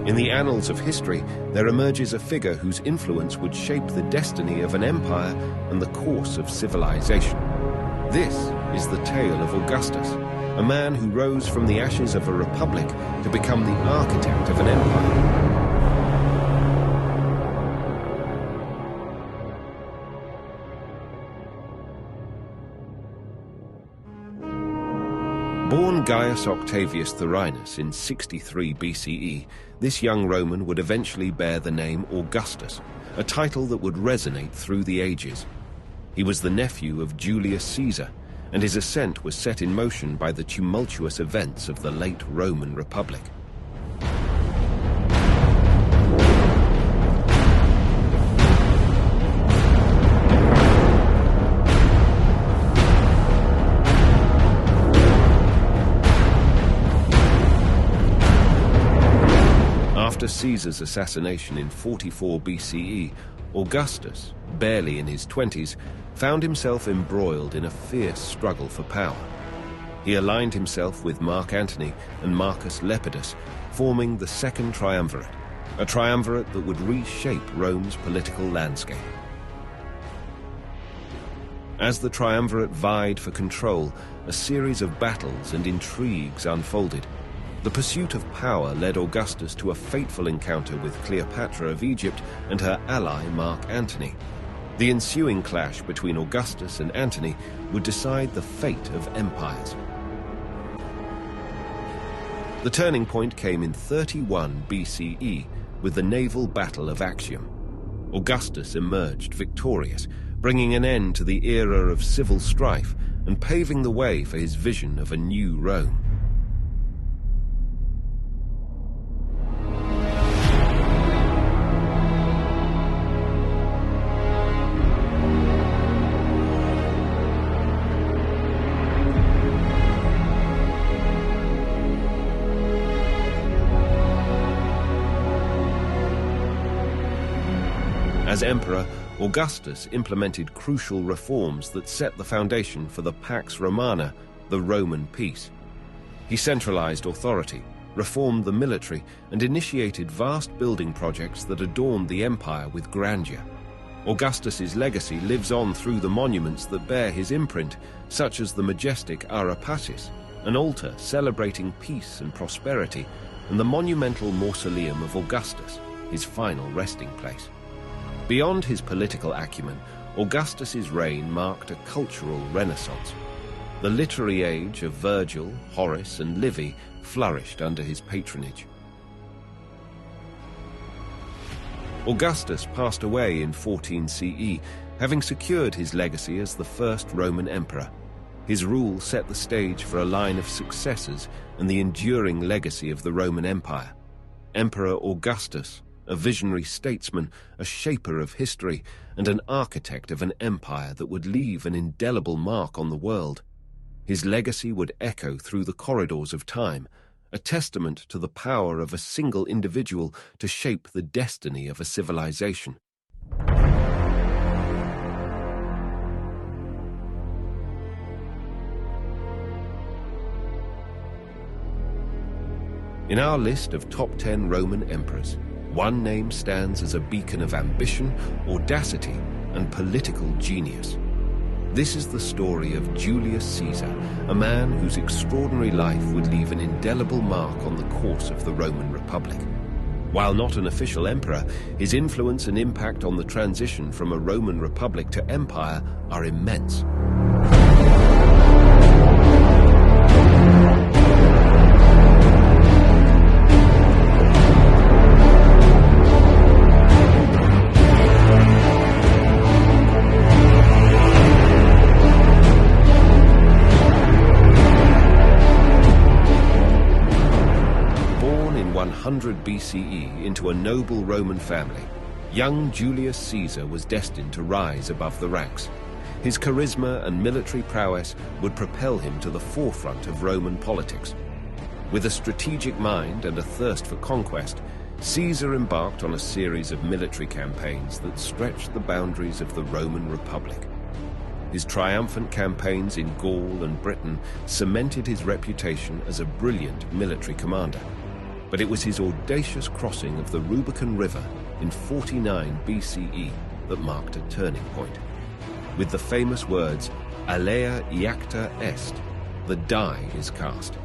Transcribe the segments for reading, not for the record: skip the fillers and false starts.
In the annals of history, there emerges a figure whose influence would shape the destiny of an empire and the course of civilization. This is the tale of Augustus, a man who rose from the ashes of a republic to become the architect of an empire. Born Gaius Octavius Thurinus in 63 BCE, this young Roman would eventually bear the name Augustus, a title that would resonate through the ages. He was the nephew of Julius Caesar, and his ascent was set in motion by the tumultuous events of the late Roman Republic. After Caesar's assassination in 44 BCE, Augustus, barely in his 20s, found himself embroiled in a fierce struggle for power. He aligned himself with Mark Antony and Marcus Lepidus, forming the Second Triumvirate, a triumvirate that would reshape Rome's political landscape. As the triumvirate vied for control, a series of battles and intrigues unfolded. The pursuit of power led Augustus to a fateful encounter with Cleopatra of Egypt and her ally Mark Antony. The ensuing clash between Augustus and Antony would decide the fate of empires. The turning point came in 31 BCE with the naval battle of Actium. Augustus emerged victorious, bringing an end to the era of civil strife and paving the way for his vision of a new Rome. As emperor, Augustus implemented crucial reforms that set the foundation for the Pax Romana, the Roman peace. He centralized authority, reformed the military, and initiated vast building projects that adorned the empire with grandeur. Augustus's legacy lives on through the monuments that bear his imprint, such as the majestic Ara Pacis, an altar celebrating peace and prosperity, and the monumental mausoleum of Augustus, his final resting place. Beyond his political acumen, Augustus's reign marked a cultural renaissance. The literary age of Virgil, Horace, and Livy flourished under his patronage. Augustus passed away in 14 CE, having secured his legacy as the first Roman emperor. His rule set the stage for a line of successors and the enduring legacy of the Roman Empire. Emperor Augustus, a visionary statesman, a shaper of history, and an architect of an empire that would leave an indelible mark on the world. His legacy would echo through the corridors of time, a testament to the power of a single individual to shape the destiny of a civilization. In our list of top 10 Roman emperors, one name stands as a beacon of ambition, audacity, and political genius. This is the story of Julius Caesar, a man whose extraordinary life would leave an indelible mark on the course of the Roman Republic. While not an official emperor, his influence and impact on the transition from a Roman Republic to empire are immense. Born in 100 BCE into a noble Roman family, young Julius Caesar was destined to rise above the ranks. His charisma and military prowess would propel him to the forefront of Roman politics. With a strategic mind and a thirst for conquest, Caesar embarked on a series of military campaigns that stretched the boundaries of the Roman Republic. His triumphant campaigns in Gaul and Britain cemented his reputation as a brilliant military commander. but it was his audacious crossing of the Rubicon River in 49 BCE that marked a turning point. With the famous words, "Alea iacta est," the die is cast.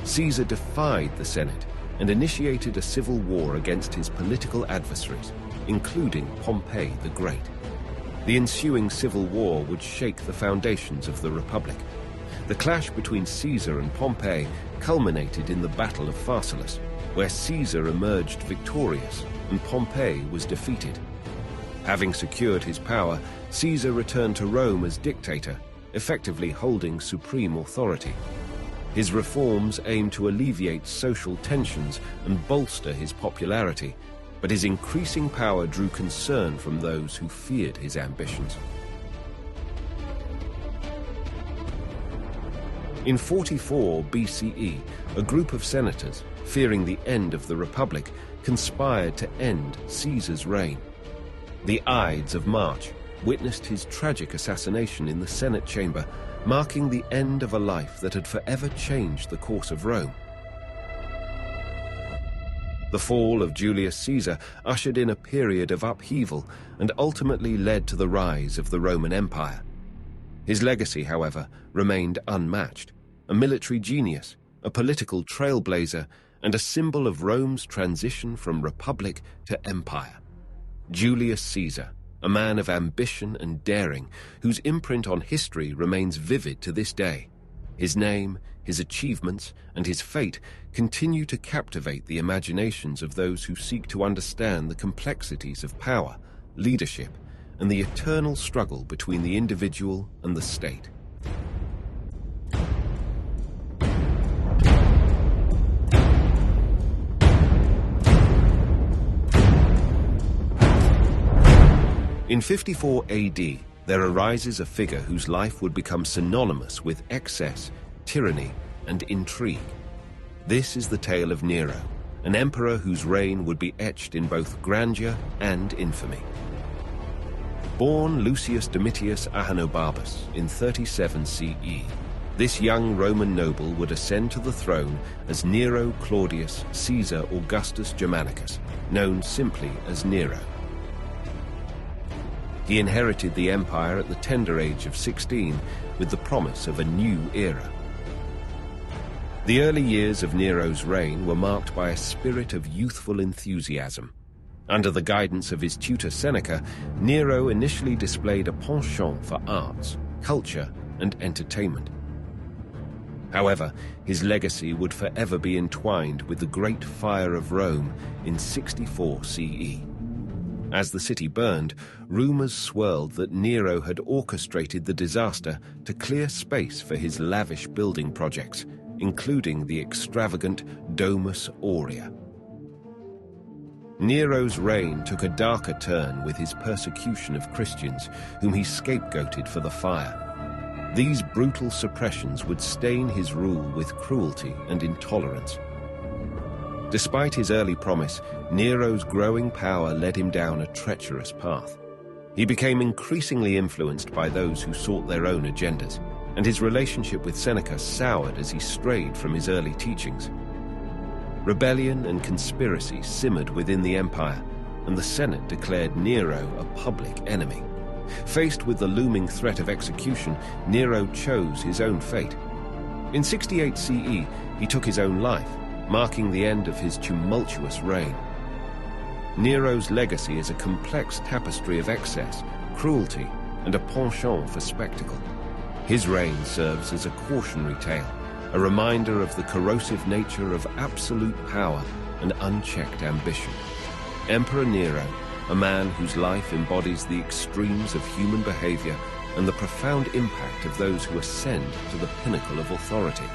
Caesar defied the Senate and initiated a civil war against his political adversaries, including Pompey the Great. The ensuing civil war would shake the foundations of the Republic. The clash between Caesar and Pompey culminated in the Battle of Pharsalus, where Caesar emerged victorious and Pompey was defeated. Having secured his power, Caesar returned to Rome as dictator, effectively holding supreme authority. His reforms aimed to alleviate social tensions and bolster his popularity, but his increasing power drew concern from those who feared his ambitions. In 44 BCE, a group of senators, fearing the end of the Republic, conspired to end Caesar's reign. The Ides of March witnessed his tragic assassination in the Senate chamber, marking the end of a life that had forever changed the course of Rome. The fall of Julius Caesar ushered in a period of upheaval and ultimately led to the rise of the Roman Empire. His legacy, however, remained unmatched, a military genius, a political trailblazer, and a symbol of Rome's transition from republic to empire. Julius Caesar, a man of ambition and daring, whose imprint on history remains vivid to this day. His name, his achievements, and his fate continue to captivate the imaginations of those who seek to understand the complexities of power, leadership, and the eternal struggle between the individual and the state. In 54 AD, there arises a figure whose life would become synonymous with excess, tyranny, and intrigue. This is the tale of Nero, an emperor whose reign would be etched in both grandeur and infamy. Born Lucius Domitius Ahenobarbus in 37 CE, this young Roman noble would ascend to the throne as Nero Claudius Caesar Augustus Germanicus, known simply as Nero. He inherited the empire at the tender age of 16 with the promise of a new era. The early years of Nero's reign were marked by a spirit of youthful enthusiasm. Under the guidance of his tutor Seneca, Nero initially displayed a penchant for arts, culture, and entertainment. However, his legacy would forever be entwined with the Great Fire of Rome in 64 CE. As the city burned, rumors swirled that Nero had orchestrated the disaster to clear space for his lavish building projects, including the extravagant Domus Aurea. Nero's reign took a darker turn with his persecution of Christians, whom he scapegoated for the fire. These brutal suppressions would stain his rule with cruelty and intolerance. Despite his early promise, Nero's growing power led him down a treacherous path. He became increasingly influenced by those who sought their own agendas, and his relationship with Seneca soured as he strayed from his early teachings. Rebellion and conspiracy simmered within the empire, and the Senate declared Nero a public enemy. Faced with the looming threat of execution, Nero chose his own fate. In 68 CE, he took his own life, marking the end of his tumultuous reign. Nero's legacy is a complex tapestry of excess, cruelty, and a penchant for spectacle. His reign serves as a cautionary tale, a reminder of the corrosive nature of absolute power and unchecked ambition. Emperor Nero, a man whose life embodies the extremes of human behavior and the profound impact of those who ascend to the pinnacle of authority.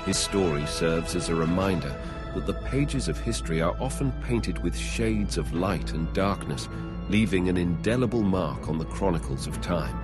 His story serves as a reminder that the pages of history are often painted with shades of light and darkness, leaving an indelible mark on the chronicles of time.